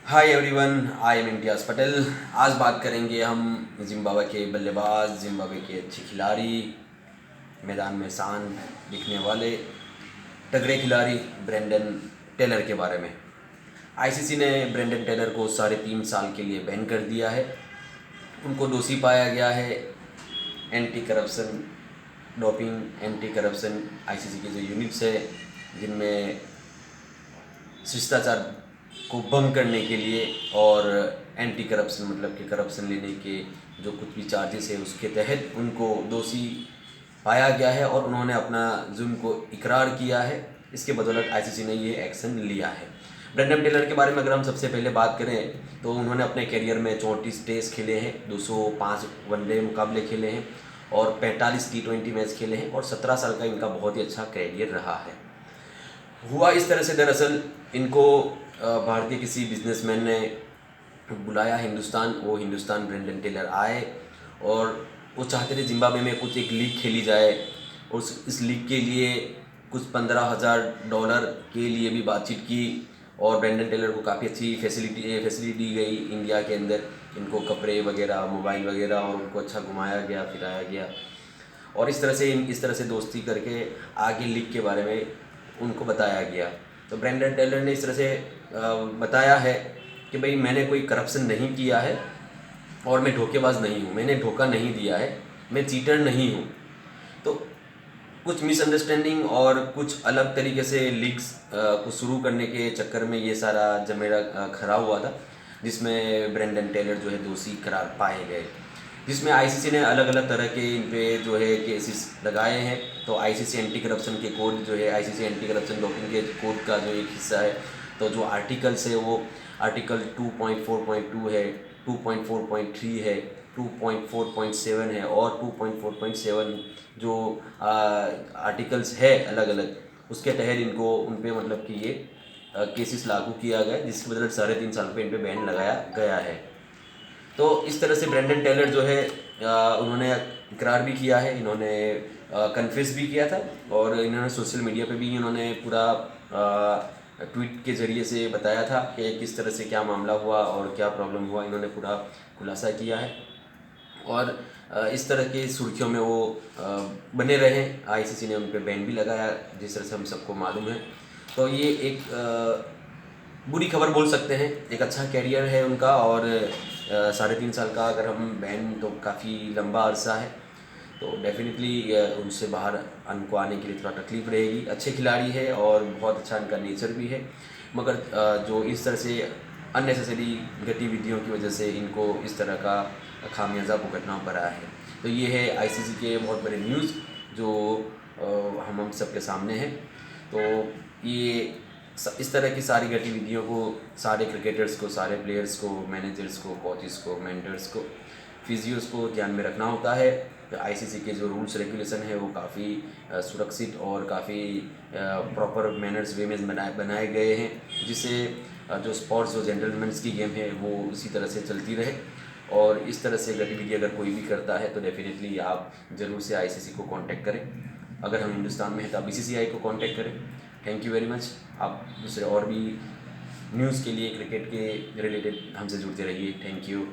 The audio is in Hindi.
हाय एवरीवन, आई एम इम्तियाज़ पटेल। आज बात करेंगे हम जिम्बाब्वे के बल्लेबाज, जिम्बाब्वे के अच्छे खिलाड़ी, मैदान में शान दिखने वाले तगड़े खिलाड़ी ब्रेंडन टेलर के बारे में। आईसीसी ने ब्रेंडन टेलर को 3.5 साल के लिए बैन कर दिया है। उनको दोषी पाया गया है anti corruption, doping anti corruption ICC के जो यूनिट्स है जिनमें शिष्टाचार को भंग करने के लिए और एंटी करप्शन मतलब कि करप्शन लेने के जो कुछ भी चार्जेस है उसके तहत उनको दोषी पाया गया है और उन्होंने अपना जुर्म को इकरार किया है। इसके बदौलत आईसीसी ने ये एक्शन लिया है। ब्रेंडन टेलर के बारे में अगर हम सबसे पहले बात करें तो उन्होंने अपने करियर में 34 टेस्ट खेले हैं, 205 वनडे मुकाबले खेले हैं और 45 T20 मैच खेले हैं और 17 साल का इनका बहुत ही अच्छा करियर रहा है। हुआ इस तरह से, दरअसल इनको भारतीय किसी बिजनेसमैन ने बुलाया हिंदुस्तान। वो हिंदुस्तान ब्रेंडन टेलर आए और वो चाहते थे जिम्बाब्वे में कुछ एक लीग खेली जाए। इस लीग के लिए कुछ $15,000 के लिए भी बातचीत की और ब्रेंडन टेलर को काफ़ी अच्छी फैसिलिटी दी गई इंडिया के अंदर। इनको कपड़े वगैरह, मोबाइल वगैरह और उनको अच्छा घुमाया गया, फिराया गया और इस तरह से दोस्ती करके आगे लीग के बारे में उनको बताया गया। तो ब्रेंडन टेलर ने इस तरह से बताया है कि भाई मैंने कोई करप्शन नहीं किया है और मैं धोखेबाज नहीं हूँ, मैंने धोखा नहीं दिया है, मैं चीटर नहीं हूँ। तो कुछ मिसअंडरस्टैंडिंग और कुछ अलग तरीके से लीग्स को शुरू करने के चक्कर में ये सारा जमेरा खड़ा हुआ था, जिसमें ब्रेंडन टेलर जो है दोषी करार पाए गए, जिसमें आईसीसी ने अलग अलग तरह के इन पे जो है केसेस लगाए हैं। तो आईसीसी एंटी करप्शन के कोड जो है, आईसीसी एंटी करप्शन डोपिंग के कोड का जो एक हिस्सा है, तो जो आर्टिकल्स है वो आर्टिकल 2.4.2 है, 2.4.3 है, 2.4.7 है और 2.4.7 जो आर्टिकल्स है अलग अलग, उसके तहत इनको उन पे मतलब कि ये केसेस लागू किया गया, जिसकी वजह से 3.5 साल पे इन पे बैन लगाया गया है। तो इस तरह से ब्रेंडन टेलर जो है उन्होंने इकरार भी किया है, इन्होंने कन्फेस भी किया था और इन्होंने सोशल मीडिया पे भी इन्होंने पूरा ट्वीट के ज़रिए से बताया था कि किस तरह से क्या मामला हुआ और क्या प्रॉब्लम हुआ। इन्होंने पूरा खुलासा किया है और इस तरह की सुर्खियों में वो बने रहे। आईसीसी ने उन पर बैन भी लगाया, जिस तरह से हम सबको मालूम है। तो ये एक बुरी खबर बोल सकते हैं। एक अच्छा कैरियर है उनका और 3.5 साल का अगर हम बैन, तो काफ़ी लंबा अरसा है। तो डेफिनेटली उनसे बाहर उनको आने के लिए थोड़ा तकलीफ रहेगी। अच्छे खिलाड़ी है और बहुत अच्छा इनका नेचर भी है, मगर जो इस तरह से अननेसेसरी गतिविधियों की वजह से इनको इस तरह का खामियाजा भुगतना पड़ा है। तो ये है आईसीसी के बहुत बड़े न्यूज़ जो हम सबके सामने है। तो ये इस तरह की सारी गतिविधियों को सारे क्रिकेटर्स को, सारे प्लेयर्स को, मैनेजर्स को, कोचेस को, मेंटर्स को, फिजियोस को ध्यान में रखना होता है। आईसीसी के जो रूल्स रेगुलेशन है वो काफ़ी सुरक्षित और काफ़ी प्रॉपर मैनर्स वे में बनाए गए हैं, जिससे जो स्पोर्ट्स, जो जेंटलमैन्स की गेम है वो इसी तरह से चलती रहे। और इस तरह से गतिविधि अगर कोई भी करता है तो डेफिनेटली आप ज़रूर से आईसीसी को कांटेक्ट करें। अगर हम हिंदुस्तान में हैं तो आप बीसीसीआई को कांटेक्ट करें। Thank you very much. आप दूसरे और भी न्यूज़ के लिए क्रिकेट के रिलेटेड हमसे जुड़ते रहिए। Thank you.